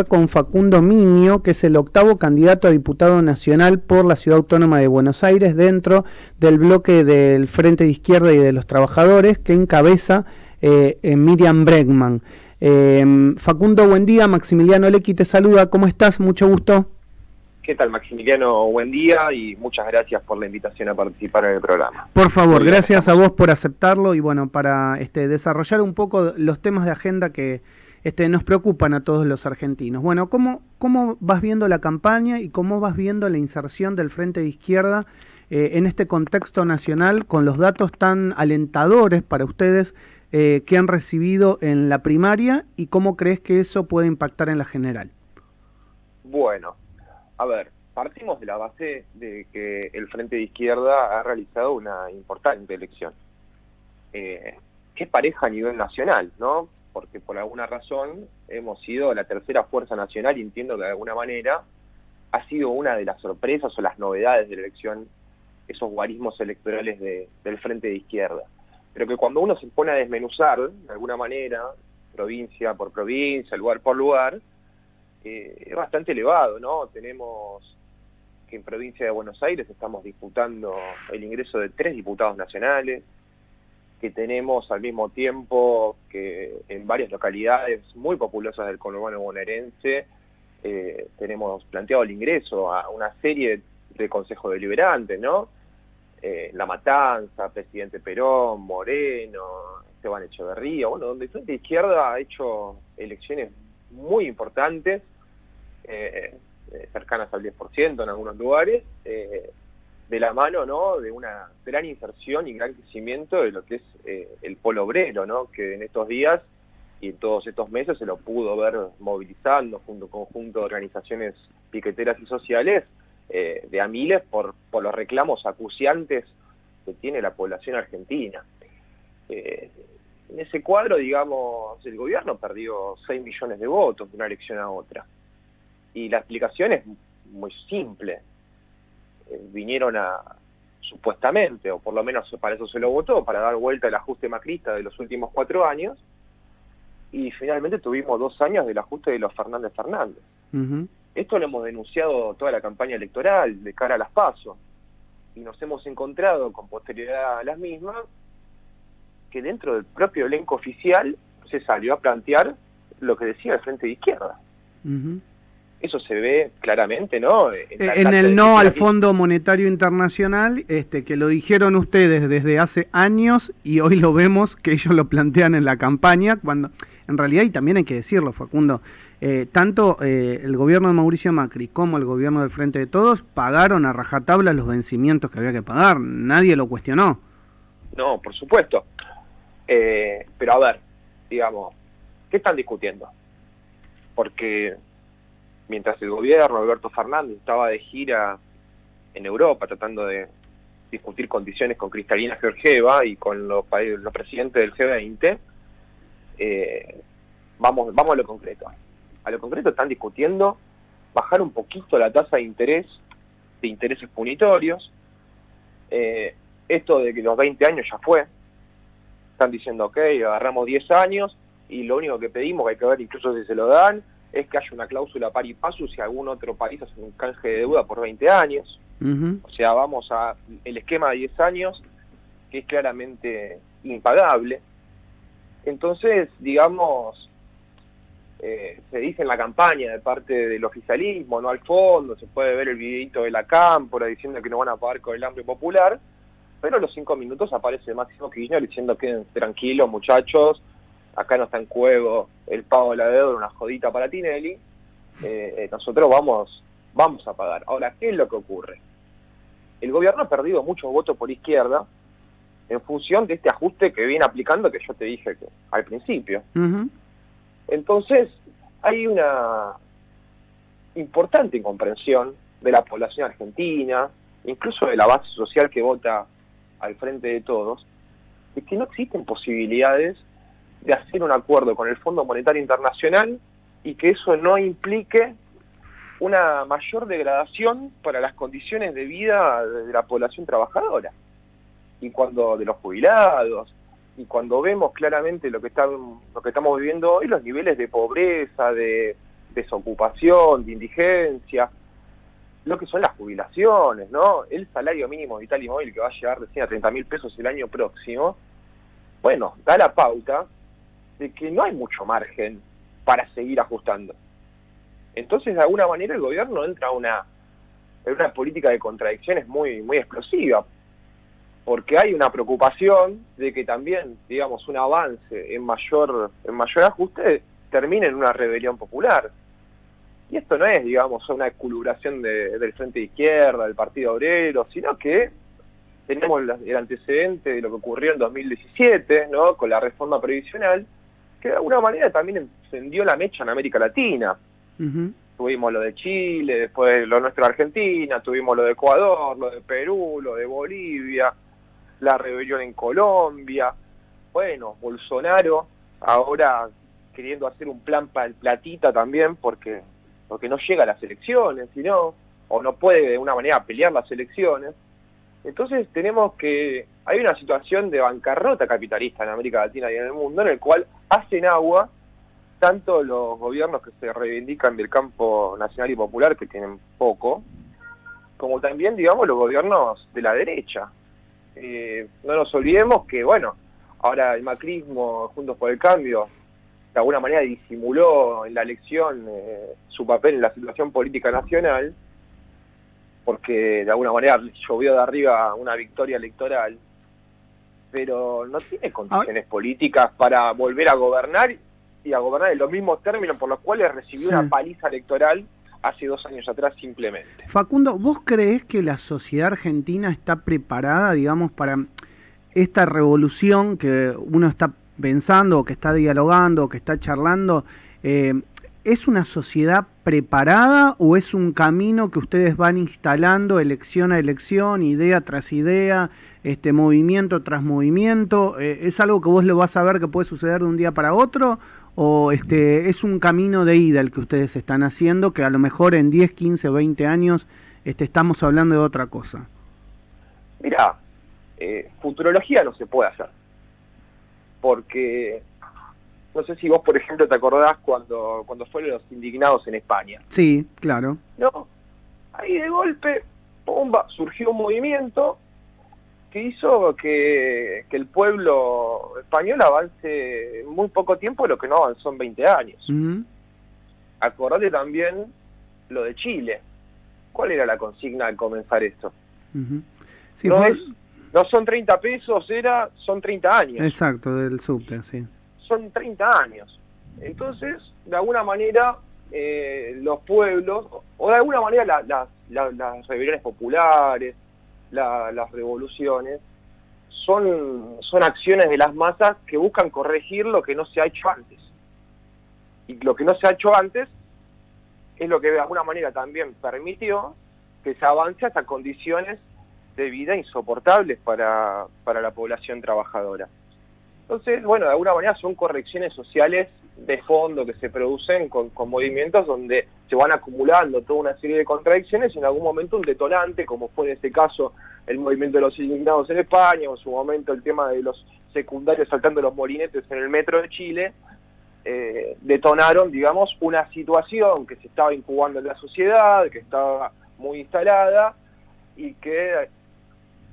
Con Facundo Miño, que es el octavo candidato a diputado nacional por la Ciudad Autónoma de Buenos Aires dentro del bloque del Frente de Izquierda y de los Trabajadores que encabeza Miriam Bregman. Facundo, buen día. Maximiliano Lecqui te saluda. ¿Cómo estás? Mucho gusto. ¿Qué tal, Maximiliano? Buen día y muchas gracias por la invitación a participar en el programa. Por favor, gracias a vos por aceptarlo y bueno, para desarrollar un poco los temas de agenda que nos preocupan a todos los argentinos. Bueno, ¿cómo vas viendo la campaña y cómo vas viendo la inserción del Frente de Izquierda en este contexto nacional con los datos tan alentadores para ustedes que han recibido en la primaria y cómo crees que eso puede impactar en la general? Bueno, a ver, partimos de la base de que el Frente de Izquierda ha realizado una importante elección, que es pareja a nivel nacional, ¿no? Porque por alguna razón hemos sido la tercera fuerza nacional y entiendo que de alguna manera ha sido una de las sorpresas o las novedades de la elección, esos guarismos electorales del Frente de Izquierda. Pero que cuando uno se pone a desmenuzar, de alguna manera, provincia por provincia, lugar por lugar, es bastante elevado, ¿no? Tenemos que en provincia de Buenos Aires estamos disputando el ingreso de 3 diputados nacionales, que tenemos al mismo tiempo que en varias localidades muy populosas del conurbano bonaerense tenemos planteado el ingreso a una serie de consejos deliberantes, ¿no? La Matanza, Presidente Perón, Moreno, Esteban Echeverría, bueno, donde el Frente de Izquierda ha hecho elecciones muy importantes, cercanas al 10% en algunos lugares, de la mano, ¿no?, de una gran inserción y gran crecimiento de lo que es el polo obrero, ¿no?, que en estos días y en todos estos meses se lo pudo ver movilizando junto con conjunto de organizaciones piqueteras y sociales de a miles por los reclamos acuciantes que tiene la población argentina. En ese cuadro, digamos, el gobierno perdió 6 millones de votos de una elección a otra. Y la explicación es muy simple. Vinieron supuestamente, o por lo menos para eso se lo votó, para dar vuelta al ajuste macrista de los últimos 4 años, y finalmente tuvimos 2 años del ajuste de los Fernández. Uh-huh. Esto lo hemos denunciado toda la campaña electoral de cara a las PASO, y nos hemos encontrado con posterioridad a las mismas, que dentro del propio elenco oficial se salió a plantear lo que decía el Frente de Izquierda. Uh-huh. Eso se ve claramente, ¿no? En el no al Fondo Monetario Internacional, que lo dijeron ustedes desde hace años y hoy lo vemos que ellos lo plantean en la campaña, cuando en realidad, y también hay que decirlo, Facundo, tanto el gobierno de Mauricio Macri como el gobierno del Frente de Todos pagaron a rajatabla los vencimientos que había que pagar, nadie lo cuestionó. No, por supuesto. Pero a ver, digamos, ¿qué están discutiendo? Porque mientras el gobierno de Alberto Fernández estaba de gira en Europa tratando de discutir condiciones con Cristalina Georgieva y con los presidentes del G20, vamos a lo concreto. A lo concreto están discutiendo bajar un poquito la tasa de intereses punitorios. Esto de que los 20 años ya fue. Están diciendo, ok, agarramos 10 años y lo único que pedimos, que hay que ver incluso si se lo dan, es que haya una cláusula pari passu si algún otro país hace un canje de deuda por 20 años. Uh-huh. O sea, vamos a el esquema de 10 años, que es claramente impagable. Entonces, digamos, se dice en la campaña de parte del oficialismo, no al fondo, se puede ver el videito de la Cámpora diciendo que no van a pagar con el hambre popular, pero a los 5 minutos aparece Máximo Kirchner diciendo que tranquilos muchachos, acá no está en juego el pago de la deuda, una jodita para Tinelli, nosotros vamos a pagar. Ahora, ¿qué es lo que ocurre? El gobierno ha perdido muchos votos por izquierda en función de este ajuste que viene aplicando, que yo te dije que al principio. Uh-huh. Entonces, hay una importante incomprensión de la población argentina, incluso de la base social que vota al Frente de Todos, de que no existen posibilidades de hacer un acuerdo con el Fondo Monetario Internacional y que eso no implique una mayor degradación para las condiciones de vida de la población trabajadora y de los jubilados, y cuando vemos claramente lo que estamos viviendo hoy, los niveles de pobreza, de desocupación, de indigencia, lo que son las jubilaciones, ¿no? El salario mínimo vital y móvil que va a llegar recién a 30.000 pesos el año próximo, bueno, da la pauta de que no hay mucho margen para seguir ajustando. Entonces, de alguna manera, el gobierno entra en una política de contradicciones muy, muy explosiva, porque hay una preocupación de que también, digamos, un avance en mayor ajuste termine en una rebelión popular. Y esto no es, digamos, una equilibración del Frente de Izquierda, del Partido Obrero, sino que tenemos el antecedente de lo que ocurrió en 2017, ¿no? Con la reforma previsional, que de alguna manera también encendió la mecha en América Latina. Uh-huh. Tuvimos lo de Chile, después lo nuestro de Argentina, tuvimos lo de Ecuador, lo de Perú, lo de Bolivia, la rebelión en Colombia. Bueno, Bolsonaro ahora queriendo hacer un plan para el platita también, porque no llega a las elecciones, sino, o no puede de una manera pelear las elecciones. Entonces hay una situación de bancarrota capitalista en América Latina y en el mundo, en el cual hacen agua tanto los gobiernos que se reivindican del campo nacional y popular, que tienen poco, como también, digamos, los gobiernos de la derecha. No nos olvidemos que, bueno, ahora el macrismo, Juntos por el Cambio, de alguna manera disimuló en la elección su papel en la situación política nacional, porque de alguna manera llovió de arriba una victoria electoral, pero no tiene condiciones políticas para volver a gobernar, y a gobernar en los mismos términos por los cuales recibió una paliza electoral hace 2 años atrás simplemente. Facundo, ¿vos creés que la sociedad argentina está preparada, digamos, para esta revolución que uno está pensando, o que está dialogando, o que está charlando? ¿Es una sociedad preparada o es un camino que ustedes van instalando elección a elección, idea tras idea, movimiento tras movimiento? ¿Es algo que vos lo vas a ver que puede suceder de un día para otro? ¿O es un camino de ida el que ustedes están haciendo, que a lo mejor en 10, 15 o 20 años estamos hablando de otra cosa? Mirá, futurología no se puede hacer, porque no sé si vos, por ejemplo, te acordás cuando fueron los indignados en España. Sí, claro. No, ahí de golpe, ¡pumba!, surgió un movimiento que hizo que el pueblo español avance en muy poco tiempo lo que no avanzó en 20 años. Uh-huh. Acordate también lo de Chile. ¿Cuál era la consigna al comenzar esto? Uh-huh. Sí, no son 30 pesos, son 30 años. Exacto, del subte, sí. Son 30 años. Entonces, de alguna manera, los pueblos, o de alguna manera las rebeliones populares, las revoluciones, son acciones de las masas que buscan corregir lo que no se ha hecho antes. Y lo que no se ha hecho antes es lo que de alguna manera también permitió que se avance hasta condiciones de vida insoportables para la población trabajadora. Entonces, bueno, de alguna manera son correcciones sociales de fondo que se producen con movimientos donde se van acumulando toda una serie de contradicciones y en algún momento un detonante, como fue en este caso el movimiento de los indignados en España, o en su momento el tema de los secundarios saltando los molinetes en el metro de Chile, detonaron, digamos, una situación que se estaba incubando en la sociedad, que estaba muy instalada y que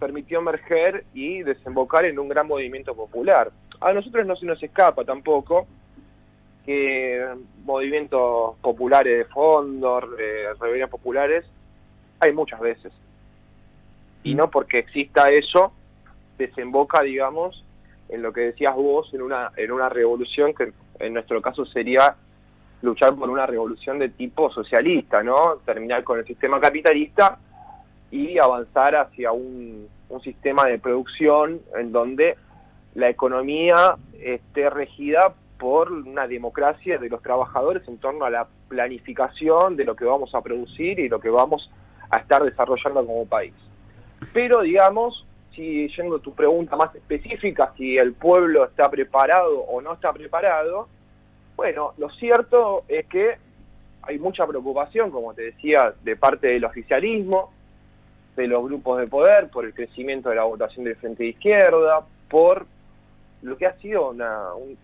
permitió emerger y desembocar en un gran movimiento popular. A nosotros no se nos escapa tampoco que movimientos populares de fondo, rebeliones populares, hay muchas veces. Y no porque exista eso, desemboca, digamos, en lo que decías vos, en una revolución que en nuestro caso sería luchar por una revolución de tipo socialista, ¿no? Terminar con el sistema capitalista y avanzar hacia un sistema de producción en donde la economía esté regida por una democracia de los trabajadores en torno a la planificación de lo que vamos a producir y lo que vamos a estar desarrollando como país. Pero, digamos, si yendo a tu pregunta más específica, si el pueblo está preparado o no está preparado, bueno, lo cierto es que hay mucha preocupación, como te decía, de parte del oficialismo, de los grupos de poder, por el crecimiento de la votación del Frente de Izquierda, por lo que ha sido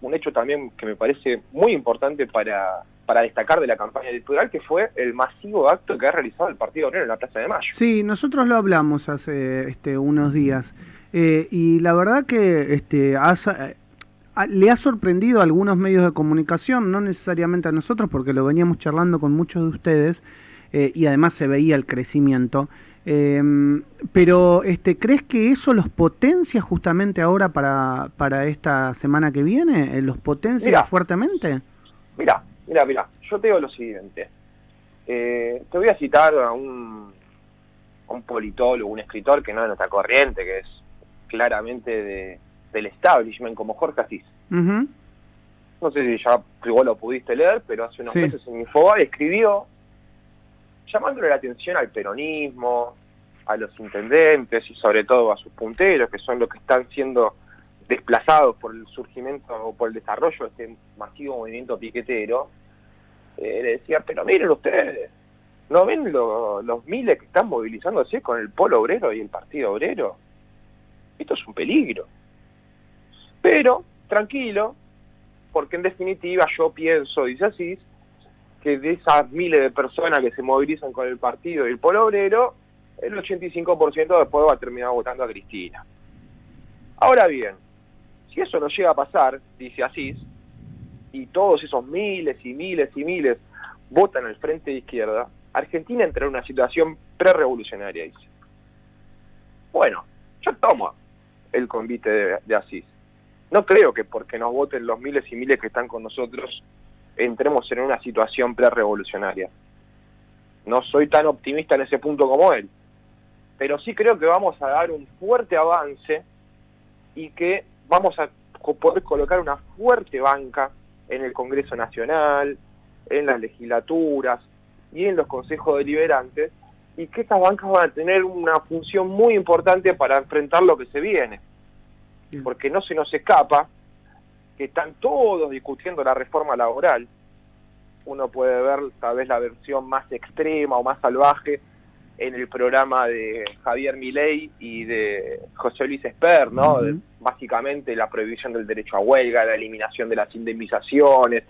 un hecho también que me parece muy importante para para destacar de la campaña electoral, que fue el masivo acto que ha realizado el Partido Obrero en la Plaza de Mayo. Sí, nosotros lo hablamos hace unos días, y la verdad que le ha sorprendido a algunos medios de comunicación, no necesariamente a nosotros, porque lo veníamos charlando con muchos de ustedes, y además se veía el crecimiento. Pero ¿crees que eso los potencia justamente ahora para esta semana que viene? ¿Los potencia fuertemente? Mira, yo te digo lo siguiente. Te voy a citar a un politólogo, un escritor que no es de nuestra corriente, que es claramente del establishment, como Jorge Asís. Uh-huh. No sé si ya vos lo pudiste leer, pero hace unos meses en Infobae escribió llamándole la atención al peronismo, a los intendentes y sobre todo a sus punteros, que son los que están siendo desplazados por el surgimiento o por el desarrollo de este masivo movimiento piquetero. Le decía, pero miren ustedes, ¿no ven los miles que están movilizándose con el Polo Obrero y el Partido Obrero? Esto es un peligro. Pero, tranquilo, porque en definitiva yo pienso, dice Asís, que de esas miles de personas que se movilizan con el Partido y el Polo Obrero, el 85% después va a terminar votando a Cristina. Ahora bien, si eso no llega a pasar, dice Asís, y todos esos miles y miles y miles votan al Frente de Izquierda, Argentina entra en una situación prerevolucionaria, dice. Bueno, yo tomo el convite de Asís. No creo que porque nos voten los miles y miles que están con nosotros entremos en una situación prerevolucionaria. No soy tan optimista en ese punto como él, pero sí creo que vamos a dar un fuerte avance y que vamos a poder colocar una fuerte banca en el Congreso Nacional, en las legislaturas y en los consejos deliberantes, y que estas bancas van a tener una función muy importante para enfrentar lo que se viene. Porque no se nos escapa que están todos discutiendo la reforma laboral. Uno puede ver tal vez la versión más extrema o más salvaje en el programa de Javier Milei y de José Luis Esper, ¿no? Uh-huh. Básicamente la prohibición del derecho a huelga, la eliminación de las indemnizaciones,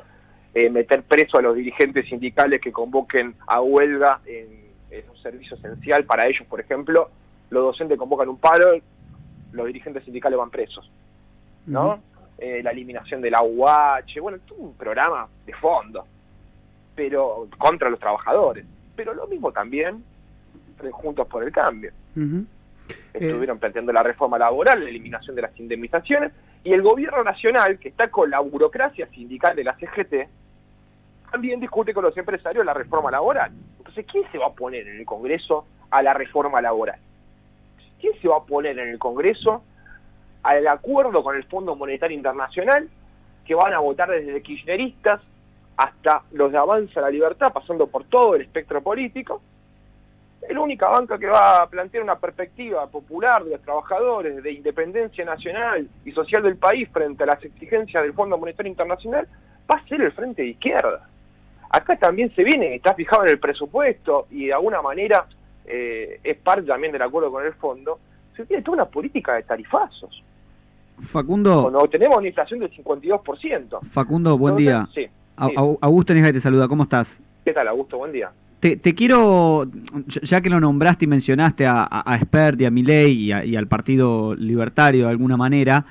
meter preso a los dirigentes sindicales que convoquen a huelga en un servicio esencial para ellos. Por ejemplo, los docentes convocan un paro, los dirigentes sindicales van presos, ¿no? Uh-huh. La eliminación de la UH, bueno, todo un programa de fondo, pero contra los trabajadores. Pero lo mismo también Juntos por el Cambio. Uh-huh. Estuvieron planteando la reforma laboral, la eliminación de las indemnizaciones, y el gobierno nacional, que está con la burocracia sindical de la CGT, también discute con los empresarios la reforma laboral. Entonces, ¿quién se va a oponer en el Congreso a la reforma laboral? ¿Quién se va a oponer en el Congreso al acuerdo con el Fondo Monetario Internacional, que van a votar desde kirchneristas hasta los de Avanza a la Libertad, pasando por todo el espectro político? La única banca que va a plantear una perspectiva popular de los trabajadores, de independencia nacional y social del país frente a las exigencias del Fondo Monetario Internacional, va a ser el Frente de Izquierda. Acá también se viene, está fijado en el presupuesto y de alguna manera es parte también del acuerdo con el fondo, se tiene toda una política de tarifazos. Facundo. Cuando tenemos una inflación del 52%. Facundo, buen día. Sí. Augusto Nejay te saluda, ¿cómo estás? ¿Qué tal, Augusto? Buen día. Te quiero, ya que lo nombraste y mencionaste a Espert y a Milei y al Partido Libertario de alguna manera,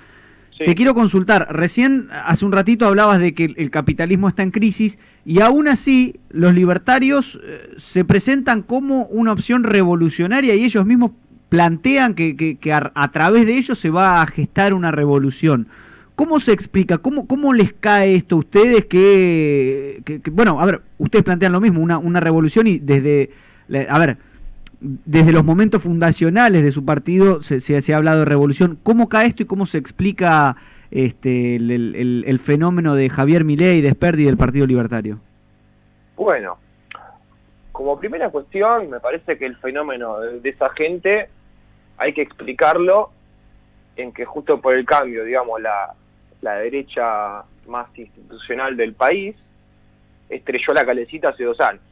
sí, te quiero consultar. Recién, hace un ratito, hablabas de que el capitalismo está en crisis y aún así los libertarios se presentan como una opción revolucionaria y ellos mismos plantean que a través de ellos se va a gestar una revolución. ¿Cómo se explica? ¿Cómo les cae esto a ustedes que bueno, a ver, ustedes plantean lo mismo, una revolución y desde los momentos fundacionales de su partido se ha hablado de revolución? ¿Cómo cae esto y cómo se explica el fenómeno de Javier Milei, de Espert y del Partido Libertario? Bueno, como primera cuestión, me parece que el fenómeno de esa gente hay que explicarlo en que Justo por el Cambio, digamos, la derecha más institucional del país, estrelló la calecita hace 2 años.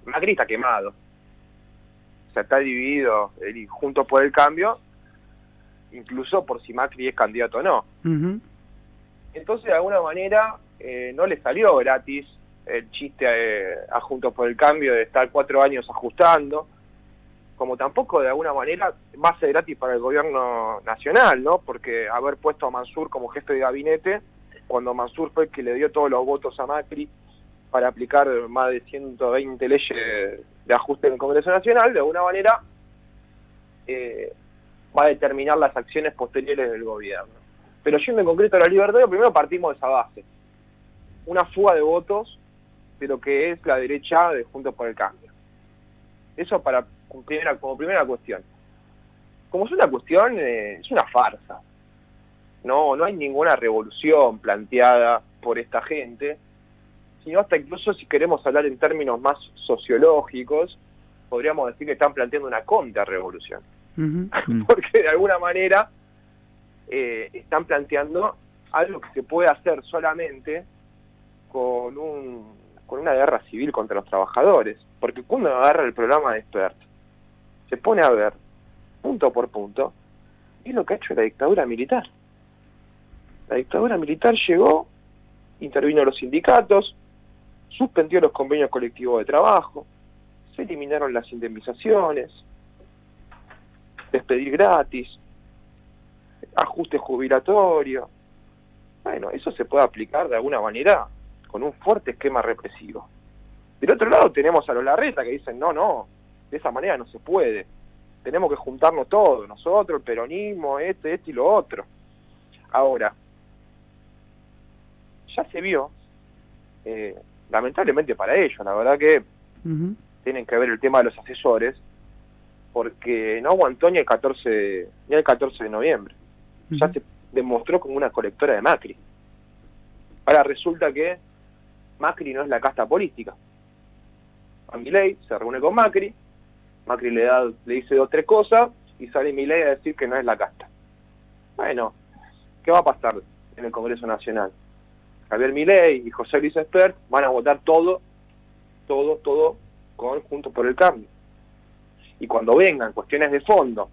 Macri está quemado. O sea, está dividido Juntos por el Cambio, incluso por si Macri es candidato o no. Uh-huh. Entonces, de alguna manera, no le salió gratis el chiste a Juntos por el Cambio de estar 4 años ajustando, como tampoco de alguna manera va a ser gratis para el gobierno nacional, ¿no? Porque haber puesto a Mansur como jefe de gabinete, cuando Mansur fue el que le dio todos los votos a Macri para aplicar más de 120 leyes de ajuste en el Congreso Nacional, de alguna manera va a determinar las acciones posteriores del gobierno. Pero yendo en concreto a la Libertad, primero partimos de esa base. Una fuga de votos de lo que es la derecha de Juntos por el Cambio. Eso como primera cuestión. Como es una cuestión, es una farsa. No hay ninguna revolución planteada por esta gente, sino hasta incluso si queremos hablar en términos más sociológicos, podríamos decir que están planteando una contrarrevolución. Porque de alguna manera están planteando algo que se puede hacer solamente con una guerra civil contra los trabajadores. Porque cuando agarra el programa de Espert, se pone a ver, punto por punto, y es lo que ha hecho la dictadura militar. La dictadura militar llegó, intervino los sindicatos, suspendió los convenios colectivos de trabajo, se eliminaron las indemnizaciones, despedir gratis, ajuste jubilatorio. Bueno, eso se puede aplicar de alguna manera con un fuerte esquema represivo. Del otro lado tenemos a los Larreta que dicen, no, de esa manera no se puede. Tenemos que juntarnos todos, nosotros, el peronismo, este y lo otro. Ahora, ya se vio, lamentablemente para ellos, la verdad que tienen que ver el tema de los asesores, porque no aguantó ni el 14 de noviembre. Ya se demostró como una colectora de Macri. Ahora resulta que Macri no es la casta política. A Milei se reúne con Macri le dice 2 o 3 cosas y sale Milei a decir que no es la casta. Bueno, ¿qué va a pasar en el Congreso Nacional? Javier Milei y José Luis Espert van a votar todo con Juntos por el Cambio. Y cuando vengan cuestiones de fondo,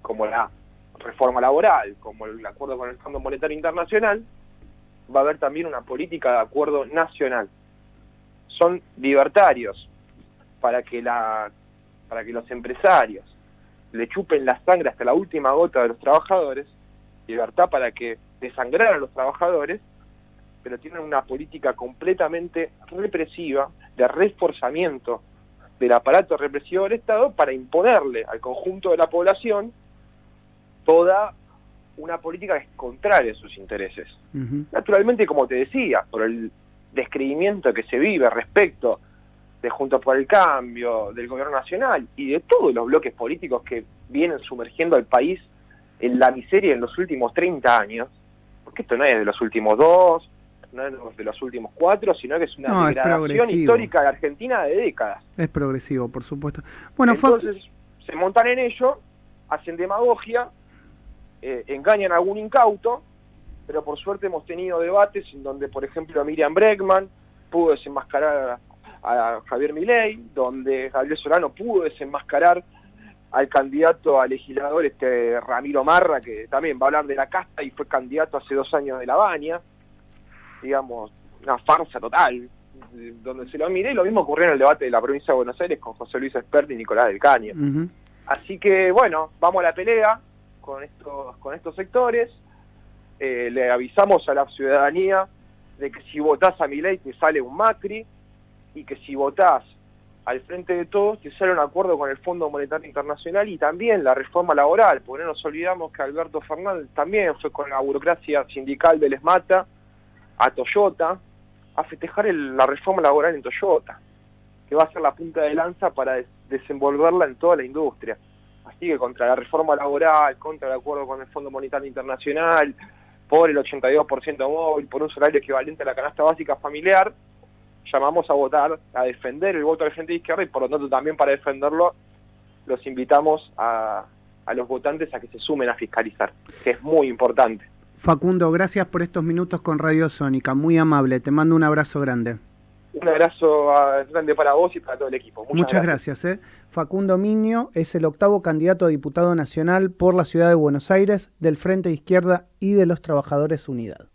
como la reforma laboral, como el acuerdo con el Fondo Monetario Internacional, va a haber también una política de acuerdo nacional. Son libertarios para que los empresarios le chupen la sangre hasta la última gota de los trabajadores, libertad para que desangrar a los trabajadores, pero tienen una política completamente represiva, de reforzamiento del aparato represivo del Estado para imponerle al conjunto de la población toda una política que es contraria a sus intereses. Naturalmente, como te decía, por el descreimiento que se vive respecto de Juntos por el Cambio, del gobierno nacional y de todos los bloques políticos que vienen sumergiendo al país en la miseria en los últimos 30 años, porque esto no es de los últimos 2, no es de los últimos 4, sino que es una degradación histórica de Argentina de décadas. Es progresivo, por supuesto. Bueno, entonces se montan en ello, hacen demagogia, engañan a algún incauto, pero por suerte hemos tenido debates en donde, por ejemplo, Miriam Bregman pudo desenmascarar a Javier Milei, donde Gabriel Solano pudo desenmascarar al candidato a legislador Ramiro Marra, que también va a hablar de la casta y fue candidato hace 2 años de La Baña. Digamos, una farsa total, donde se lo mire, y lo mismo ocurrió en el debate de la provincia de Buenos Aires con José Luis Espert y Nicolás del Caño. Así que, bueno, vamos a la pelea con estos sectores. Le avisamos a la ciudadanía de que si votás a Milei te sale un Macri, y que si votás al Frente de Todos te sale un acuerdo con el Fondo Monetario Internacional y también la reforma laboral, porque no nos olvidamos que Alberto Fernández también fue con la burocracia sindical de Les Mata a Toyota a festejar la reforma laboral en Toyota, que va a ser la punta de lanza para desenvolverla en toda la industria. Así que contra la reforma laboral, contra el acuerdo con el Fondo Monetario Internacional, por el 82% móvil, por un salario equivalente a la canasta básica familiar, llamamos a votar, a defender el voto del Frente de Izquierda, y por lo tanto también para defenderlo los invitamos a los votantes a que se sumen a fiscalizar, que es muy importante. Facundo, gracias por estos minutos con Radio Sónica, muy amable, te mando un abrazo grande. Un abrazo grande para vos y para todo el equipo. Muchas gracias. Facundo Miño es el 8º candidato a diputado nacional por la ciudad de Buenos Aires del Frente de Izquierda y de los Trabajadores Unidad.